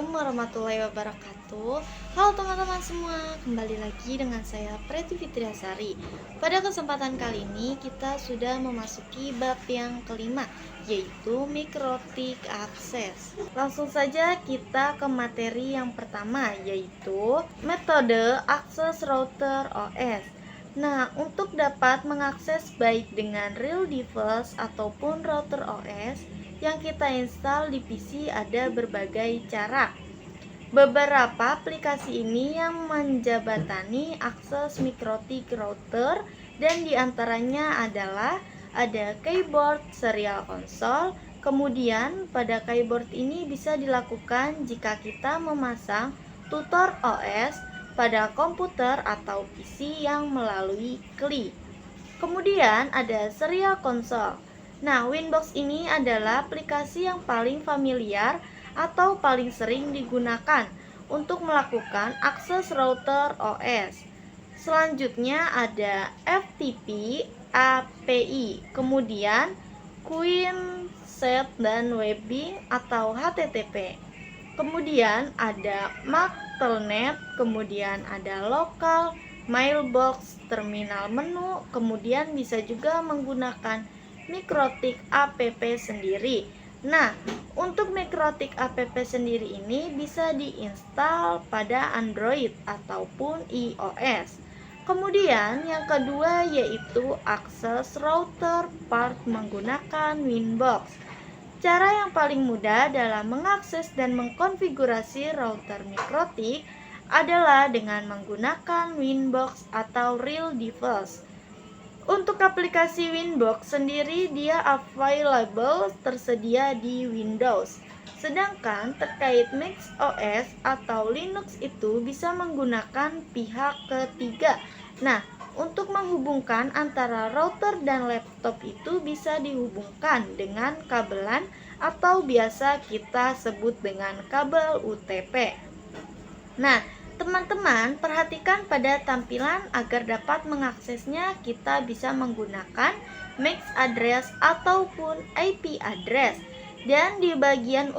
Assalamualaikum warahmatullahi wabarakatuh. Halo teman-teman semua, kembali lagi dengan saya Preti Fitriasari. Pada kesempatan kali ini kita sudah memasuki bab yang kelima, yaitu mikrotik akses. Langsung saja kita ke materi yang pertama, yaitu metode akses router OS. Nah, untuk dapat mengakses baik dengan real device ataupun router OS yang kita install di PC ada berbagai cara. Beberapa aplikasi ini yang menjabatani akses mikrotik router dan diantaranya adalah ada keyboard serial console. Kemudian pada keyboard ini bisa dilakukan jika kita memasang tutor OS pada komputer atau PC yang melalui klik. Kemudian ada serial console. Nah, Winbox ini adalah aplikasi yang paling familiar atau paling sering digunakan untuk melakukan akses router OS. Selanjutnya ada FTP, API, kemudian Queen Set dan Webbing atau HTTP. Kemudian ada MAC Telnet, kemudian ada Local Mailbox, terminal menu, kemudian bisa juga menggunakan mikrotik app sendiri. Nah, untuk mikrotik app sendiri ini bisa diinstal pada Android ataupun iOS. Kemudian yang kedua yaitu akses router part menggunakan Winbox. Cara yang paling mudah dalam mengakses dan mengkonfigurasi router mikrotik adalah dengan menggunakan Winbox atau Real Device. Untuk aplikasi Winbox sendiri dia available tersedia di Windows. Sedangkan terkait Mac OS atau Linux itu bisa menggunakan pihak ketiga. Nah, untuk menghubungkan antara router dan laptop itu bisa dihubungkan dengan kabelan atau biasa kita sebut dengan kabel UTP. Nah, teman-teman perhatikan pada tampilan agar dapat mengaksesnya kita bisa menggunakan MAC address ataupun IP address. Dan di bagian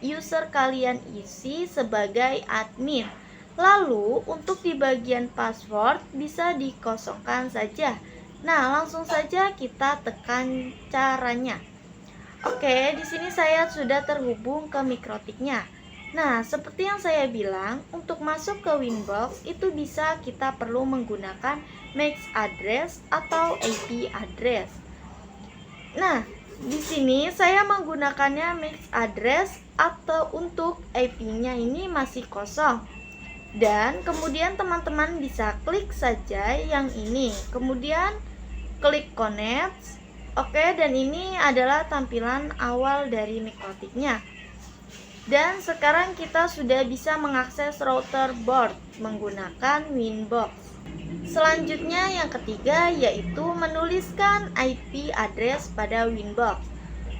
user kalian isi sebagai admin. Lalu untuk di bagian password bisa dikosongkan saja. Nah, langsung saja kita tekan caranya. Oke, di sini saya sudah terhubung ke mikrotiknya. Nah, seperti yang saya bilang, untuk masuk ke Winbox itu bisa kita perlu menggunakan MAC address atau IP address. Nah, di sini saya menggunakannya MAC address atau untuk IP-nya ini masih kosong. Dan kemudian teman-teman bisa klik saja yang ini. Kemudian klik connect. Oke, dan ini adalah tampilan awal dari mikrotiknya. Dan sekarang kita sudah bisa mengakses router board menggunakan Winbox. Selanjutnya yang ketiga yaitu menuliskan IP address pada Winbox.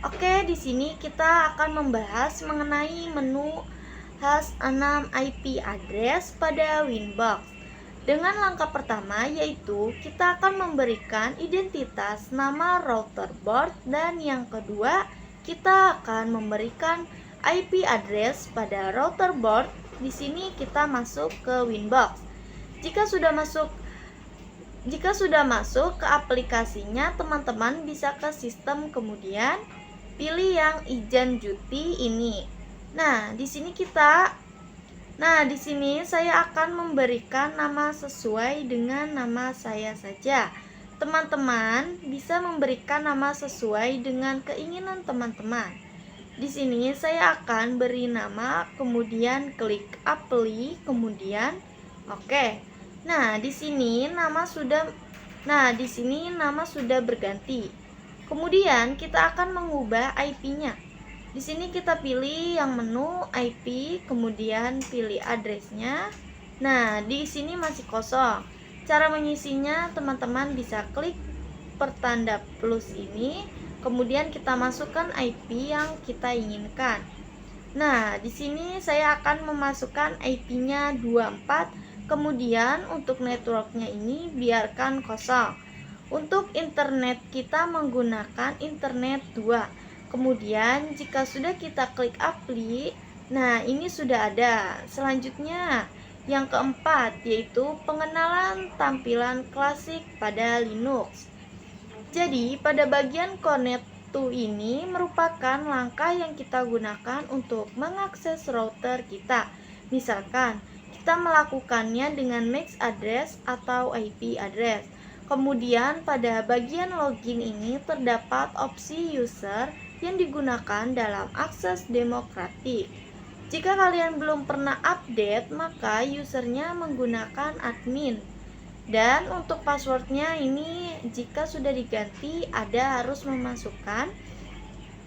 Oke, di sini kita akan membahas mengenai menu #6 IP address pada Winbox. Dengan langkah pertama yaitu kita akan memberikan identitas nama router board dan yang kedua kita akan memberikan IP address pada router board. Di sini kita masuk ke Winbox. Jika sudah masuk ke aplikasinya, teman-teman bisa ke sistem kemudian pilih yang izin cuti ini. Nah, di sini saya akan memberikan nama sesuai dengan nama saya saja. Teman-teman bisa memberikan nama sesuai dengan keinginan teman-teman. Di sini saya akan beri nama, kemudian klik apply, kemudian oke. Nah, di sini nama sudah berganti. Kemudian kita akan mengubah IP-nya. Di sini kita pilih yang menu IP, kemudian pilih addressnya. Nah, di sini masih kosong. Cara mengisinya teman-teman bisa klik pertanda plus ini. Kemudian kita masukkan IP yang kita inginkan. Nah, di sini saya akan memasukkan IP-nya 24. Kemudian untuk networknya ini biarkan kosong. Untuk internet kita menggunakan internet 2. Kemudian jika sudah kita klik apply, Nah, ini sudah ada. Selanjutnya, yang keempat yaitu pengenalan tampilan klasik pada Linux. Jadi, pada bagian Connect to ini merupakan langkah yang kita gunakan untuk mengakses router kita. Misalkan, kita melakukannya dengan MAC address atau IP address. Kemudian, pada bagian login ini terdapat opsi user yang digunakan dalam akses demokratik. Jika kalian belum pernah update, maka usernya menggunakan admin. Dan untuk passwordnya ini jika sudah diganti Ada harus memasukkan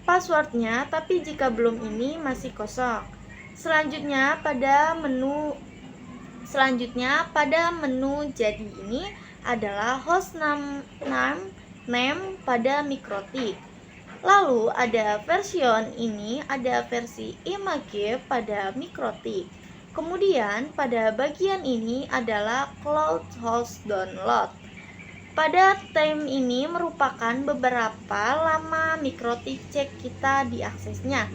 passwordnya, tapi jika belum ini masih kosong. Selanjutnya pada menu jadi ini adalah hostname name pada Mikrotik. Lalu ada version ini ada versi image pada Mikrotik. Kemudian pada bagian ini adalah Cloud Host Download. Pada time ini merupakan beberapa lama Mikrotik cek kita diaksesnya.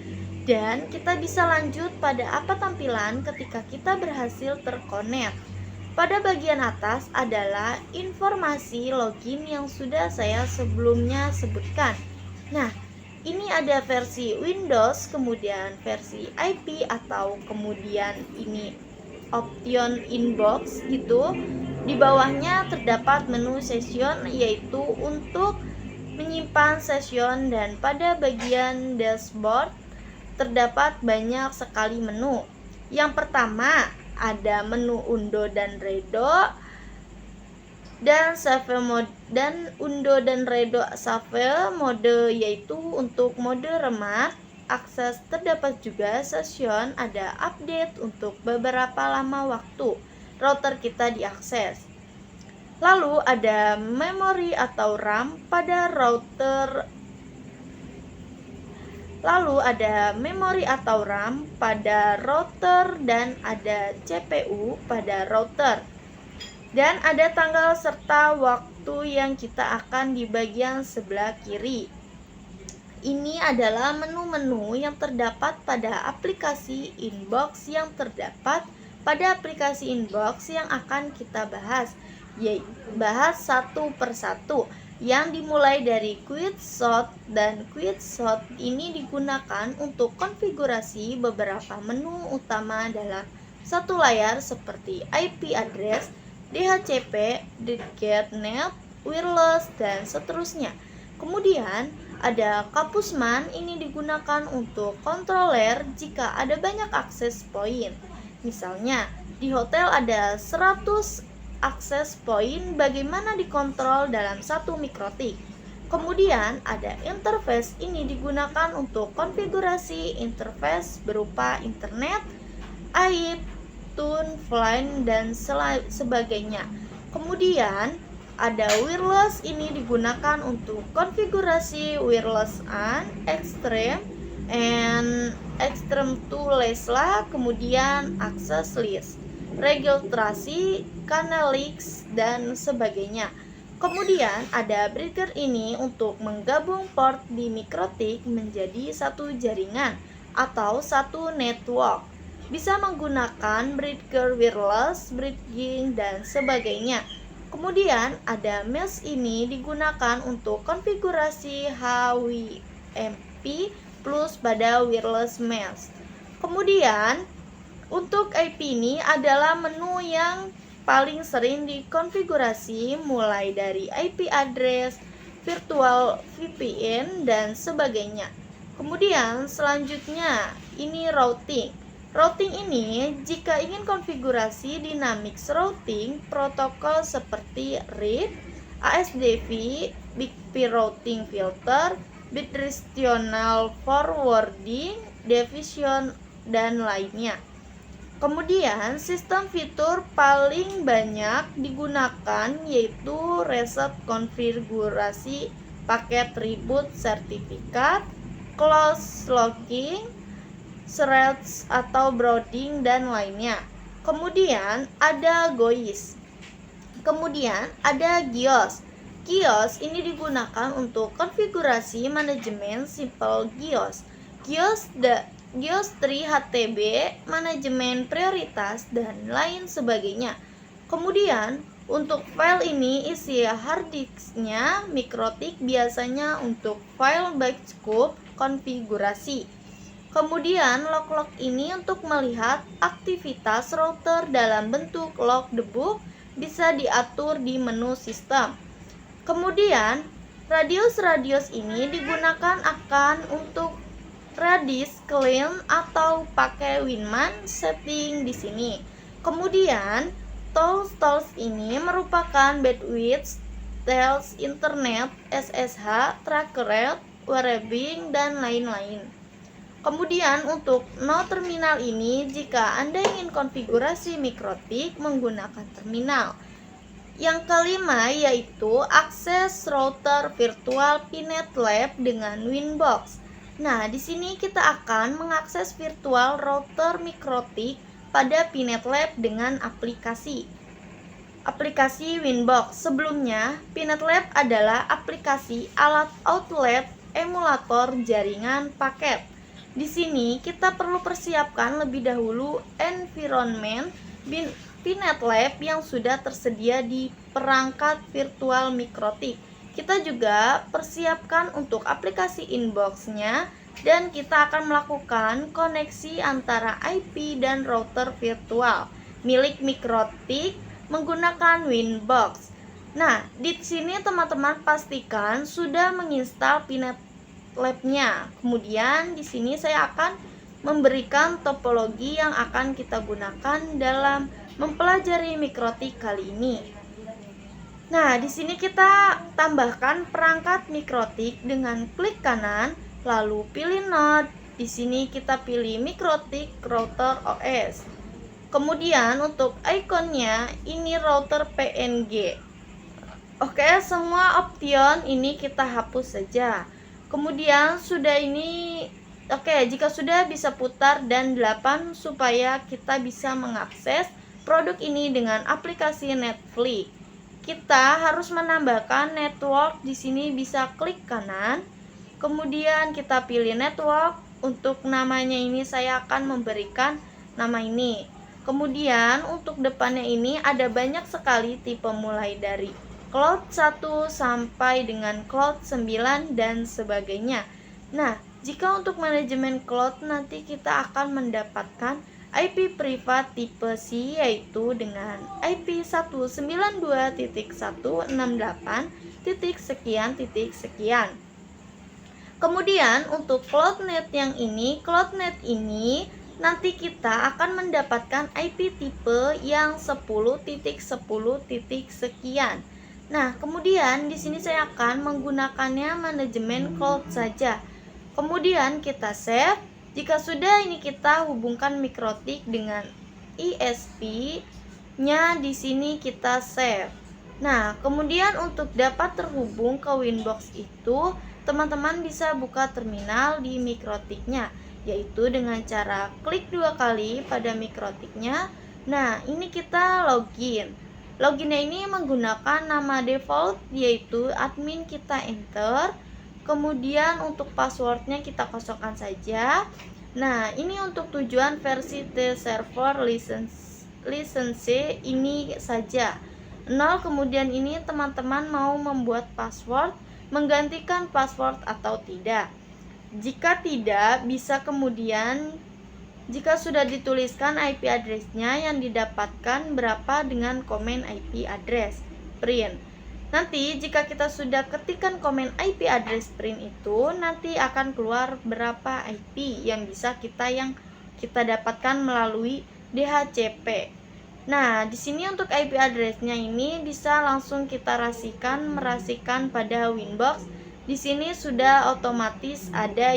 Dan kita bisa lanjut pada apa tampilan ketika kita berhasil terkonek. Pada bagian atas adalah informasi login yang sudah saya sebelumnya sebutkan. Nah, ini ada versi Windows, kemudian versi IP, atau kemudian ini option inbox gitu. Di bawahnya terdapat menu session yaitu untuk menyimpan session, dan pada bagian dashboard terdapat banyak sekali menu. Yang pertama ada menu undo dan redo dan save mode, dan undo dan redo save mode yaitu untuk mode remat. Akses terdapat juga session, ada update untuk beberapa lama waktu router kita diakses. Lalu ada memori atau RAM pada router. Dan ada CPU pada router. Dan ada tanggal serta waktu yang kita akan di bagian sebelah kiri. Ini adalah menu-menu yang terdapat pada aplikasi inbox yang akan kita bahas. Yaitu bahas satu persatu, yang dimulai dari Quick Shot, dan Quick Shot ini digunakan untuk konfigurasi beberapa menu utama dalam satu layar seperti IP address, DHCP, Network, wireless, dan seterusnya. Kemudian ada Kapusman, ini digunakan untuk controller jika ada banyak akses point. Misalnya di hotel ada 100 akses point, bagaimana dikontrol dalam satu Mikrotik. Kemudian ada interface, ini digunakan untuk konfigurasi interface berupa internet, IP, tune, flying, dan sebagainya. Kemudian ada wireless, ini digunakan untuk konfigurasi wireless and extreme to Lesla, kemudian access list, registrasi, Canalix, dan sebagainya. Kemudian ada breaker, ini untuk menggabung port di Mikrotik menjadi satu jaringan atau satu network. Bisa menggunakan breaker wireless, bridging, dan sebagainya. Kemudian ada mesh, ini digunakan untuk konfigurasi HWMP plus pada wireless mesh. Kemudian untuk IP ini adalah menu yang paling sering dikonfigurasi, mulai dari IP address, virtual VPN, dan sebagainya. Kemudian selanjutnya ini routing. Routing ini jika ingin konfigurasi dynamics routing, protokol seperti RIP, ASDV, BigP routing filter, bidirectional forwarding, division, dan lainnya. Kemudian sistem fitur paling banyak digunakan yaitu reset konfigurasi paket, reboot sertifikat, close locking, threads atau brooding, dan lainnya. Kemudian ada GOIS. Kemudian ada GIOS. GIOS ini digunakan untuk konfigurasi manajemen simple GIOS. Geostri HTB, manajemen prioritas, dan lain sebagainya. Kemudian, untuk file ini isi hard disknya mikrotik biasanya untuk file byte scope konfigurasi. Kemudian log-log ini untuk melihat aktivitas router dalam bentuk log debug bisa diatur di menu sistem. Kemudian radius-radius ini digunakan akan untuk radius clean atau pakai Winman setting di sini. Kemudian tools ini merupakan bandwidth, tells, internet, SSH, tracker rate, webbing, dan lain-lain. Kemudian untuk no terminal ini jika Anda ingin konfigurasi mikrotik menggunakan terminal. Yang kelima yaitu akses router virtual Pinet Lab dengan Winbox. Nah, di sini kita akan mengakses virtual router mikrotik pada Pinet Lab dengan aplikasi Winbox. Sebelumnya, Pinet Lab adalah aplikasi alat outlet emulator jaringan paket. Di sini kita perlu persiapkan lebih dahulu environment Pinet Lab yang sudah tersedia di perangkat virtual mikrotik. Kita juga persiapkan untuk aplikasi inbox-nya dan kita akan melakukan koneksi antara IP dan router virtual milik mikrotik menggunakan Winbox. Nah, di sini teman-teman pastikan sudah menginstal Pinet Lab-nya. Kemudian di sini saya akan memberikan topologi yang akan kita gunakan dalam mempelajari mikrotik kali ini. Nah, di sini kita tambahkan perangkat mikrotik dengan klik kanan, lalu pilih node. Di sini kita pilih mikrotik router OS. Kemudian untuk ikonnya ini router PNG. Oke, semua option ini kita hapus saja. Kemudian jika sudah bisa putar dan 8 supaya kita bisa mengakses produk ini dengan aplikasi Netflix. Kita harus menambahkan network. Di sini bisa klik kanan. Kemudian kita pilih network. Untuk namanya ini saya akan memberikan nama ini. Kemudian untuk depannya ini ada banyak sekali tipe mulai dari Cloud 1 sampai dengan Cloud 9 dan sebagainya. Nah, jika untuk manajemen cloud nanti kita akan mendapatkan IP privat tipe C yaitu dengan IP 192.168.sekian. Kemudian untuk CloudNet CloudNet ini nanti kita akan mendapatkan IP tipe yang 10.10.sekian. Nah, kemudian di sini saya akan menggunakannya manajemen cloud saja. Kemudian kita save. Jika sudah ini kita hubungkan mikrotik dengan ISP-nya di sini kita save. Nah, kemudian untuk dapat terhubung ke Winbox itu, teman-teman bisa buka terminal di mikrotiknya, yaitu dengan cara klik 2 kali pada mikrotiknya. Nah, ini kita login. Loginnya ini menggunakan nama default yaitu admin, kita enter. Kemudian untuk passwordnya kita kosongkan saja. Nah, ini untuk tujuan versi The Server license ini saja 0. Kemudian ini teman-teman mau membuat password, menggantikan password atau tidak. Jika tidak, bisa kemudian jika sudah dituliskan IP address-nya yang didapatkan berapa dengan komen IP address print. Nanti jika kita sudah ketikkan komen IP address print itu, nanti akan keluar berapa IP yang kita dapatkan melalui DHCP. Nah, di sini untuk IP address-nya ini bisa langsung kita merasikan pada Winbox. Di sini sudah otomatis ada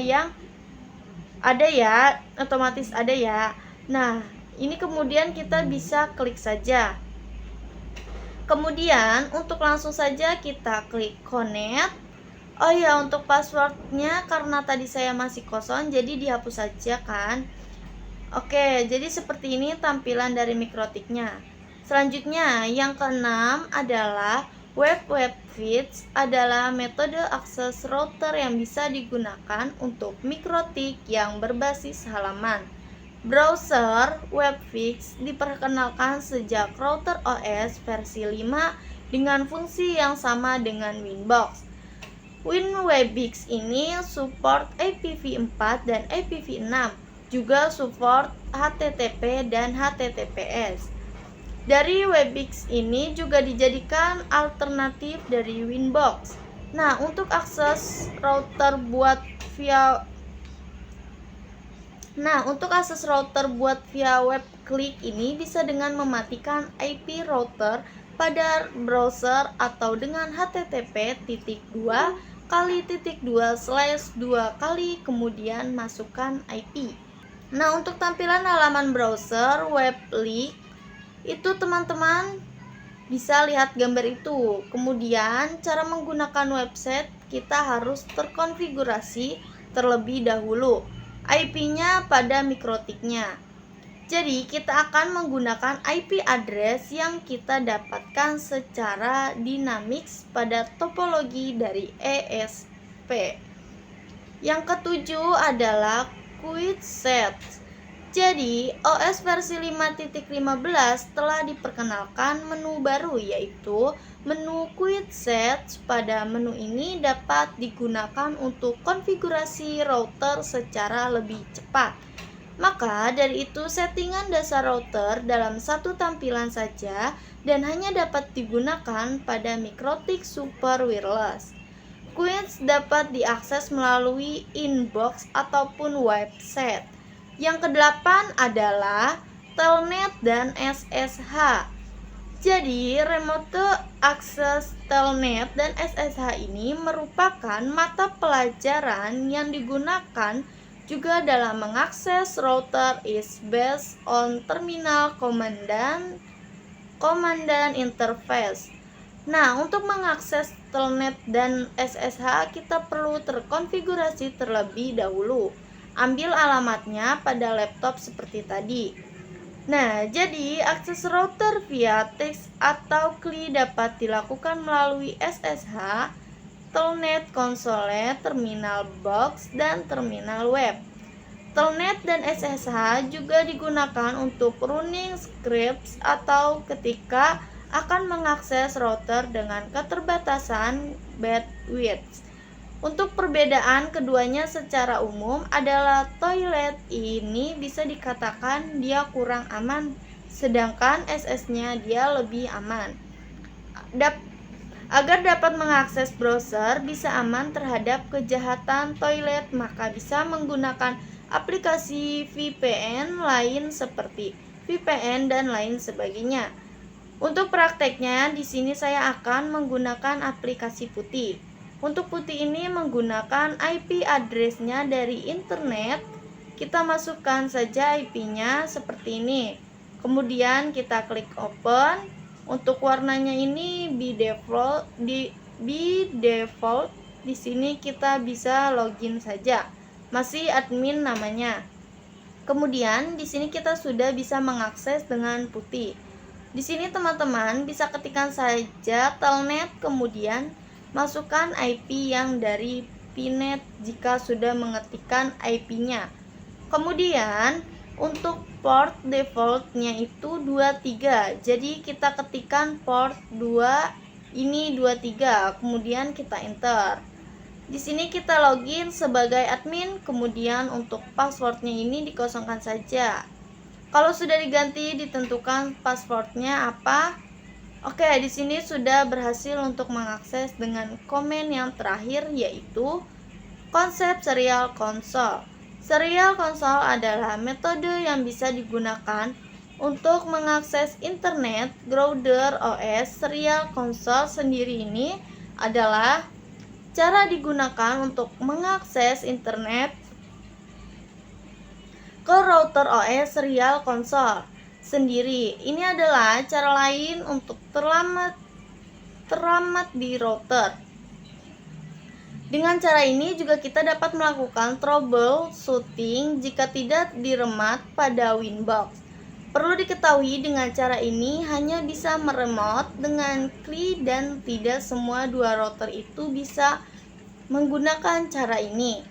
ya. Nah, ini kemudian kita bisa klik saja. Kemudian untuk langsung saja kita klik connect. Oh ya, untuk passwordnya karena tadi saya masih kosong jadi dihapus saja kan. Oke, jadi seperti ini tampilan dari mikrotiknya. Selanjutnya yang keenam adalah Web feeds adalah metode akses router yang bisa digunakan untuk mikrotik yang berbasis halaman. Browser web feeds diperkenalkan sejak router OS versi 5 dengan fungsi yang sama dengan Winbox. WinWebX ini support IPv4 dan IPv6, juga support HTTP dan HTTPS. Dari Webix ini juga dijadikan alternatif dari Winbox. Nah, untuk akses router buat via web klik ini bisa dengan mematikan IP router pada browser atau dengan http://2 kemudian masukkan IP. Nah, untuk tampilan halaman browser webklik itu teman-teman bisa lihat gambar itu. Kemudian cara menggunakan website kita harus terkonfigurasi terlebih dahulu IP-nya pada mikrotiknya. Jadi kita akan menggunakan IP address yang kita dapatkan secara dinamis pada topologi dari ESP. Yang ketujuh adalah quit set. Jadi, OS versi 5.15 telah diperkenalkan menu baru, yaitu menu Quick Set. Pada menu ini dapat digunakan untuk konfigurasi router secara lebih cepat. Maka dari itu settingan dasar router dalam satu tampilan saja dan hanya dapat digunakan pada mikrotik super wireless. Quick dapat diakses melalui inbox ataupun website. Yang kedelapan adalah telnet dan SSH. Jadi, remote access telnet dan SSH ini merupakan mata pelajaran yang digunakan juga dalam mengakses router is based on terminal command interface. Nah, untuk mengakses telnet dan SSH kita perlu terkonfigurasi terlebih dahulu. Ambil alamatnya pada laptop seperti tadi. Nah, jadi akses router via teks atau CLI dapat dilakukan melalui SSH, telnet konsole, terminal box, dan terminal web. Telnet dan SSH juga digunakan untuk running scripts atau ketika akan mengakses router dengan keterbatasan bandwidth. Untuk perbedaan keduanya secara umum adalah toilet ini bisa dikatakan dia kurang aman, sedangkan SS-nya dia lebih aman. Agar dapat mengakses browser bisa aman terhadap kejahatan toilet, maka bisa menggunakan aplikasi VPN lain seperti VPN dan lain sebagainya. Untuk prakteknya, di sini saya akan menggunakan aplikasi Putih. Untuk Putih ini menggunakan IP address-nya dari internet. Kita masukkan saja IP-nya seperti ini. Kemudian kita klik open. Untuk warnanya ini by default. Di sini kita bisa login saja. Masih admin namanya. Kemudian di sini kita sudah bisa mengakses dengan Putih. Di sini teman-teman bisa ketikkan saja telnet, kemudian masukkan IP yang dari Pinet jika sudah mengetikkan IP-nya. Kemudian untuk port defaultnya itu 23. Jadi kita ketikkan port 2 ini 23. Kemudian kita enter. Di sini kita login sebagai admin, kemudian untuk passwordnya ini dikosongkan saja. Kalau sudah diganti ditentukan passwordnya apa. Oke, di sini sudah berhasil untuk mengakses dengan komen yang terakhir, yaitu konsep serial console. Serial console adalah metode yang bisa digunakan untuk mengakses internet. Grounded OS serial console sendiri ini adalah cara digunakan untuk mengakses internet ke router OS serial console sendiri. Ini adalah cara lain untuk teramat di router. Dengan cara ini juga kita dapat melakukan troubleshooting jika tidak diremat pada Winbox. Perlu diketahui dengan cara ini hanya bisa meremote dengan klik dan tidak semua dua router itu bisa menggunakan cara ini.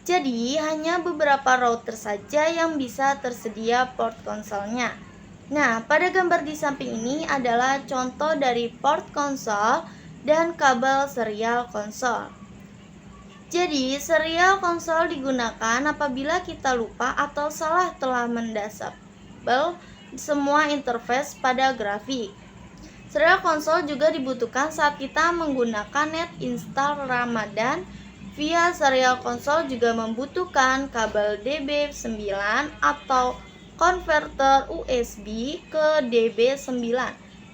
Jadi hanya beberapa router saja yang bisa tersedia port konsolnya. Nah, pada gambar di samping ini adalah contoh dari port konsol dan kabel serial konsol. Jadi, serial konsol digunakan apabila kita lupa atau salah telah mendisable semua interface pada grafik. Serial konsol juga dibutuhkan saat kita menggunakan net install Ramadan. Via serial konsol juga membutuhkan kabel DB9 atau konverter USB ke DB9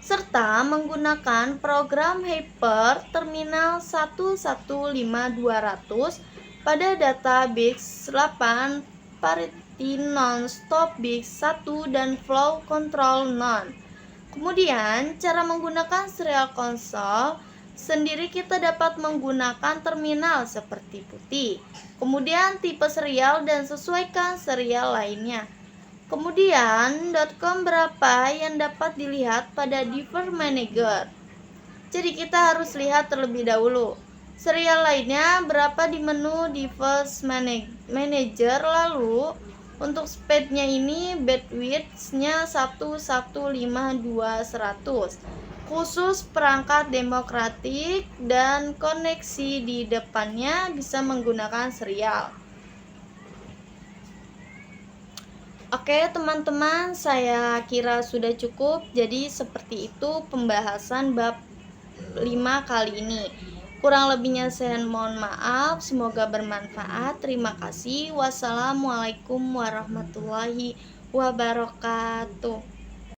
serta menggunakan program Hyper Terminal 115200 pada data BIOS 8 Parity Non-Stop BIOS 1 dan Flow Control Non. Kemudian, cara menggunakan serial konsol sendiri kita dapat menggunakan terminal seperti putih. Kemudian tipe serial dan sesuaikan serial lainnya. Kemudian, .com berapa yang dapat dilihat pada Device Manager. Jadi kita harus lihat terlebih dahulu. Serial lainnya berapa di menu Device Manager, lalu untuk speednya ini bandwidth-nya 1152100 khusus perangkat demokratik dan koneksi di depannya bisa menggunakan serial. Oke teman-teman, saya kira sudah cukup. Jadi seperti itu pembahasan bab 5 kali ini. Kurang lebihnya saya mohon maaf, semoga bermanfaat. Terima kasih. Wassalamualaikum warahmatullahi wabarakatuh.